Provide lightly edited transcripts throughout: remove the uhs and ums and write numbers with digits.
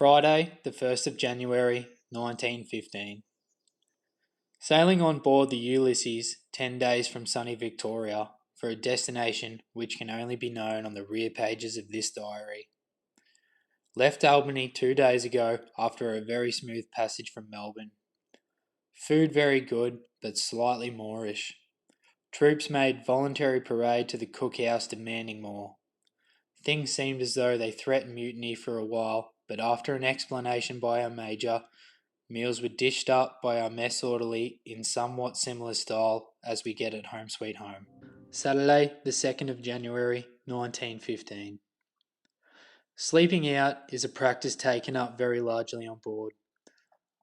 Friday, the 1st of January, 1915. Sailing on board the Ulysses 10 days from sunny Victoria for a destination which can only be known on the rear pages of this diary. Left Albany 2 days ago after a very smooth passage from Melbourne. Food very good, but slightly Moorish. Troops made voluntary parade to the cookhouse demanding more. Things seemed as though they threatened mutiny for a while, but after an explanation by our major, meals were dished up by our mess orderly in somewhat similar style as we get at Home Sweet Home. Saturday, the 2nd of January, 1915. Sleeping out is a practice taken up very largely on board.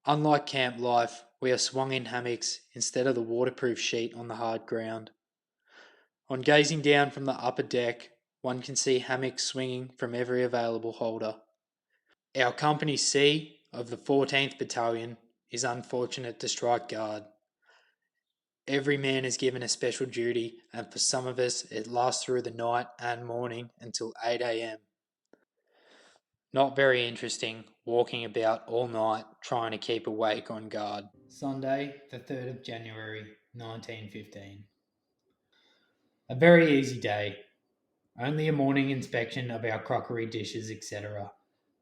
Unlike camp life, we are swung in hammocks instead of the waterproof sheet on the hard ground. On gazing down from the upper deck, one can see hammocks swinging from every available holder. Our Company C of the 14th Battalion is unfortunate to strike guard. Every man is given a special duty, and for some of us it lasts through the night and morning until 8 a.m. Not very interesting, walking about all night trying to keep awake on guard. Sunday, the 3rd of January, 1915. A very easy day. Only a morning inspection of our crockery dishes, etc.,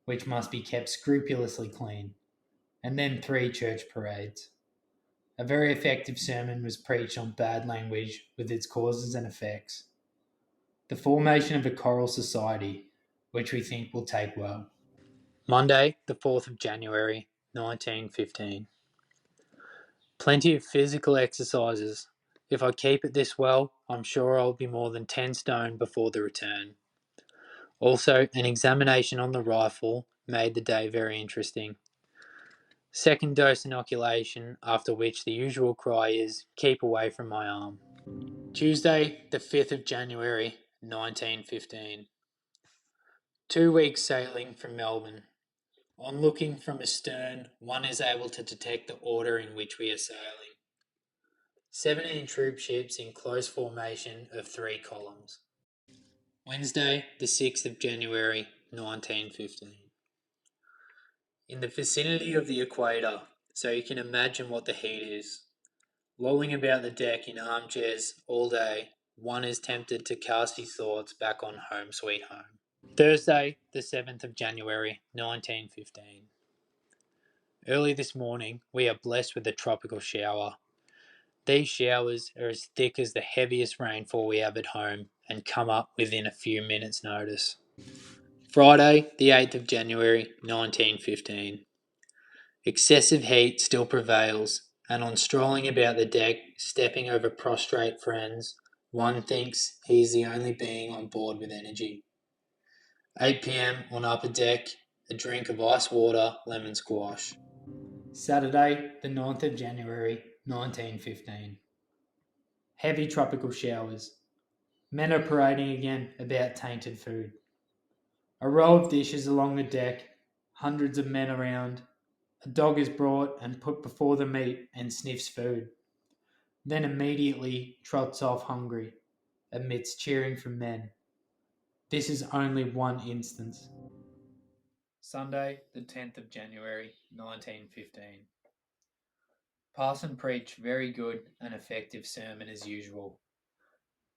which must be kept scrupulously clean, and then 3 church parades. A very effective sermon was preached on bad language with its causes and effects. The formation of a choral society, which we think will take well. Monday, the 4th of January, 1915. Plenty of physical exercises. If I keep at this well, I'm sure I'll be more than 10 stone before the return. Also, an examination on the rifle made the day very interesting. Second dose inoculation, after which the usual cry is, keep away from my arm. Tuesday, the 5th of January, 1915. 2 weeks sailing from Melbourne. On looking from astern, one is able to detect the order in which we are sailing. 17 troop ships in close formation of 3 columns. Wednesday, the 6th of January, 1915. In the vicinity of the equator, so you can imagine what the heat is. Lolling about the deck in armchairs all day, one is tempted to cast his thoughts back on Home Sweet Home. Thursday, the 7th of January, 1915. Early this morning, we are blessed with a tropical shower. These showers are as thick as the heaviest rainfall we have at home and come up within a few minutes' notice. Friday, the 8th of January, 1915. Excessive heat still prevails, and on strolling about the deck, stepping over prostrate friends, one thinks he is the only being on board with energy. 8 p.m. on upper deck, a drink of ice water, lemon squash. Saturday, the 9th of January, 1915. Heavy tropical showers. Men are parading again about tainted food. A row of dishes along the deck, hundreds of men around. A dog is brought and put before the meat and sniffs food. Then immediately trots off hungry, amidst cheering from men. This is only one instance. Sunday, the 10th of January, 1915. Parson preached very good and effective sermon as usual.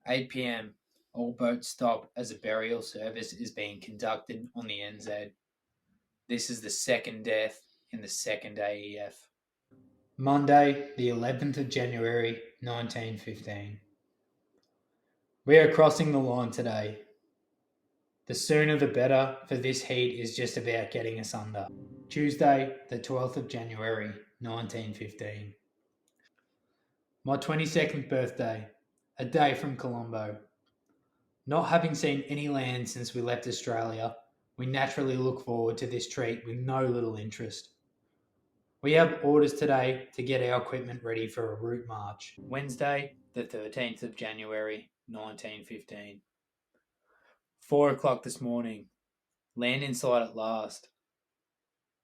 8 p.m. All boats stop as a burial service is being conducted on the ANZAC. This is the second death in the second AEF. Monday, the 11th of January, 1915. We are crossing the line today. The sooner the better, for this heat is just about getting us under. Tuesday, the 12th of January, 1915. My 22nd birthday, a day from Colombo. Not having seen any land since we left Australia, we naturally look forward to this treat with no little interest. We have orders today to get our equipment ready for a route march. Wednesday, the 13th of January, 1915. 4 o'clock this morning. Land in sight at last.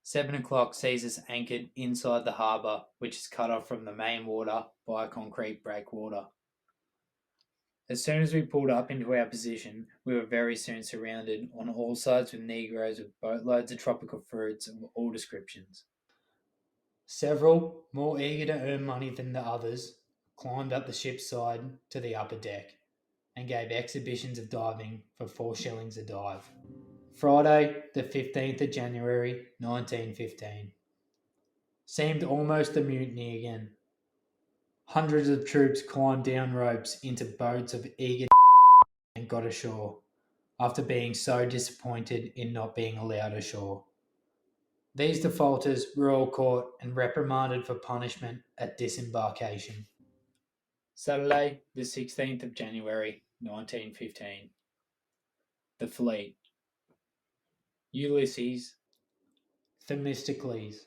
7 o'clock sees us anchored inside the harbour, which is cut off from the main water by a concrete breakwater. As soon as we pulled up into our position, we were very soon surrounded on all sides with Negroes with boatloads of tropical fruits of all descriptions. Several, more eager to earn money than the others, climbed up the ship's side to the upper deck and gave exhibitions of diving for 4 shillings a dive. Friday, the 15th of January, 1915. Seemed almost a mutiny again. Hundreds of troops climbed down ropes into boats of eager and got ashore, after being so disappointed in not being allowed ashore. These defaulters were all caught and reprimanded for punishment at disembarkation. Saturday, the 16th of January, 1915. The Fleet. Ulysses, Themistocles,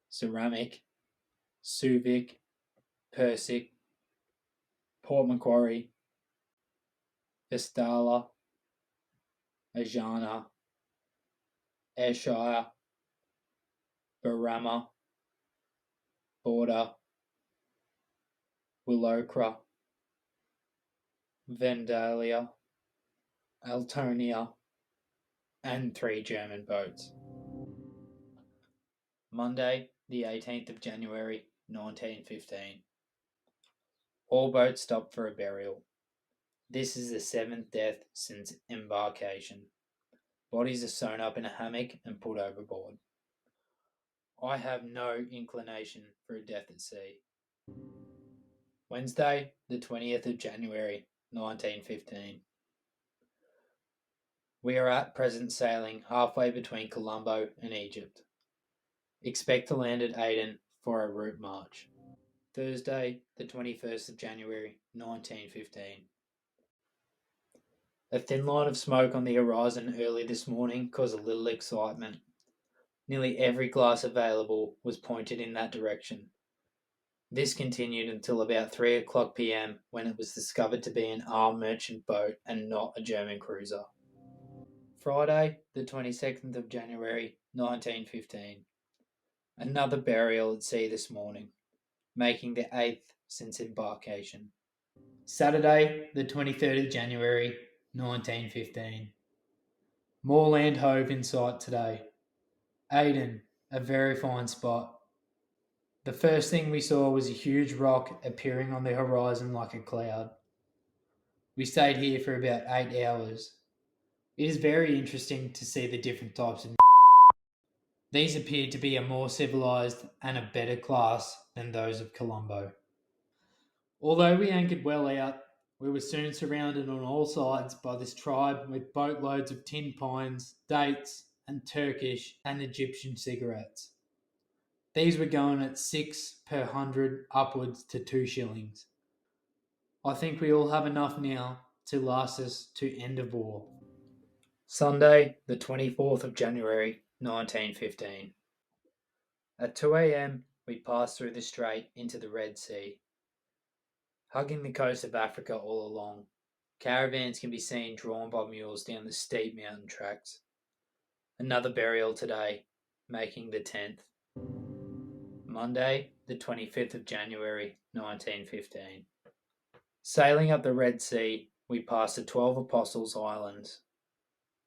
Ceramic, Subic, Persic, Port Macquarie, Vestala, Ajana, Ayrshire, Barama, Border, Willowcra, Vandalia, Altonia, and 3 German boats. Monday, the 18th of January, 1915. All boats stopped for a burial. This is the 7th death since embarkation. Bodies are sewn up in a hammock and put overboard. I have no inclination for a death at sea. Wednesday, the 20th of January, 1915. We are at present sailing halfway between Colombo and Egypt. Expect to land at Aden for a route march. Thursday, the 21st of January, 1915. A thin line of smoke on the horizon early this morning caused a little excitement. Nearly every glass available was pointed in that direction. This continued until about 3 o'clock p.m. when it was discovered to be an armed merchant boat and not a German cruiser. Friday, the 22nd of January, 1915. Another burial at sea this morning, making the 8th since embarkation. Saturday, the 23rd of January, 1915. More land hove in sight today. Aden, a very fine spot. The first thing we saw was a huge rock appearing on the horizon like a cloud. We stayed here for about 8 hours. It is very interesting to see the different types of. These appeared to be a more civilized and a better class than those of Colombo. Although we anchored well out, we were soon surrounded on all sides by this tribe with boatloads of tin pines, dates, and Turkish and Egyptian cigarettes. These were going at 6 per 100 upwards to 2 shillings. I think we all have enough now to last us to end of war. Sunday, the 24th of January, 1915. At 2 a.m, we passed through the strait into the Red Sea. Hugging the coast of Africa all along, caravans can be seen drawn by mules down the steep mountain tracks. Another burial today, making the 10th. Monday, the 25th of January, 1915. Sailing up the Red Sea, we passed the 12 Apostles' Islands.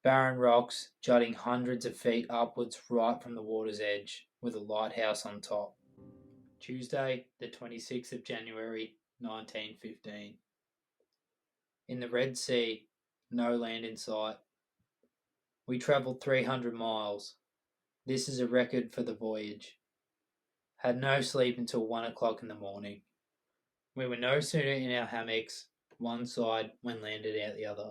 Barren rocks jutting hundreds of feet upwards right from the water's edge, with a lighthouse on top. Tuesday, the 26th of January, 1915. In the Red Sea, no land in sight. We travelled 300 miles. This is a record for the voyage. Had no sleep until 1 o'clock in the morning. We were no sooner in our hammocks, one side, when landed out the other.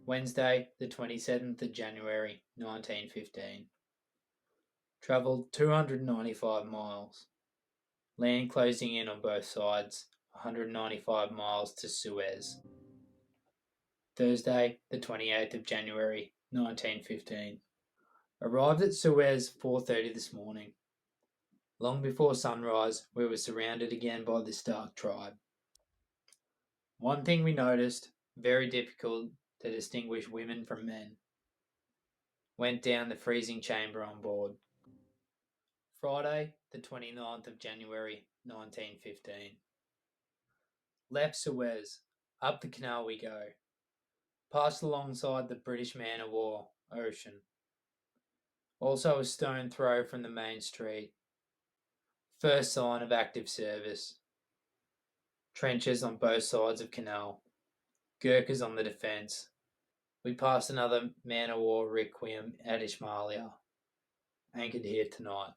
Wednesday, the 27th of January, 1915. Travelled 295 miles. Land closing in on both sides, 195 miles to Suez. Thursday, the 28th of January, 1915. Arrived at Suez 4:30 this morning. Long before sunrise, we were surrounded again by this dark tribe. One thing we noticed, very difficult to distinguish women from men. Went down the freezing chamber on board. Friday, the 29th of January, 1915. Left Suez, up the canal we go, past alongside the British man-of-war, Ocean. Also a stone throw from the main street. First sign of active service. Trenches on both sides of canal. Gurkhas on the defence. We passed another man-of-war Requiem at Ismailia. Anchored here tonight.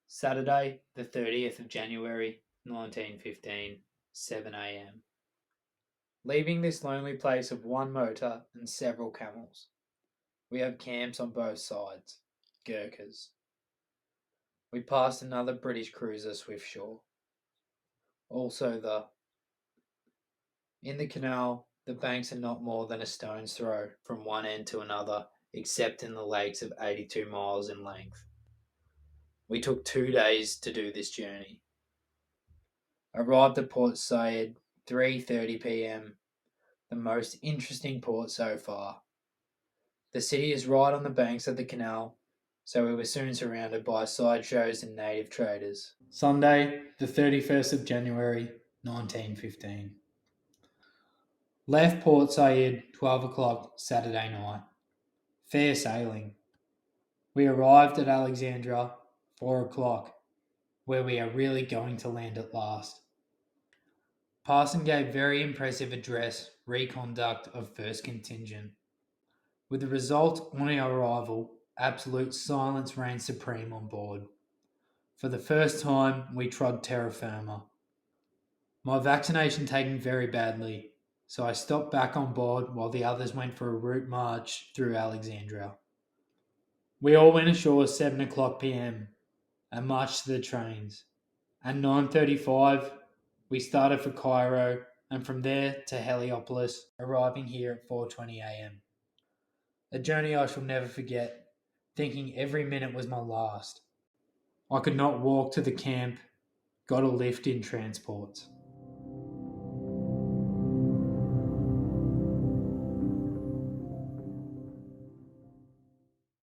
Saturday, the 30th of January, 1915, 7 a.m. Leaving this lonely place of one motor and several camels. We have camps on both sides. Gurkhas. We passed another British cruiser Swiftsure. Also in the canal, the banks are not more than a stone's throw from one end to another, except in the lakes of 82 miles in length. We took 2 days to do this journey. Arrived at Port Said 3:30 p.m. The most interesting port so far. The city is right on the banks of the canal, so we were soon surrounded by sideshows and native traders. Sunday, the 31st of January, 1915. Left Port Said 12 o'clock Saturday night. Fair sailing. We arrived at Alexandria 4 o'clock, where we are really going to land at last. Parson gave very impressive address, reconduct of first contingent. With the result on our arrival, absolute silence reigned supreme on board. For the first time, we trod terra firma. My vaccination taken very badly, so I stopped back on board while the others went for a route march through Alexandria. We all went ashore 7 o'clock p.m. and marched to the trains. At 9:35, we started for Cairo and from there to Heliopolis, arriving here at 4:20 a.m. A journey I shall never forget, thinking every minute was my last. I could not walk to the camp, got a lift in transports.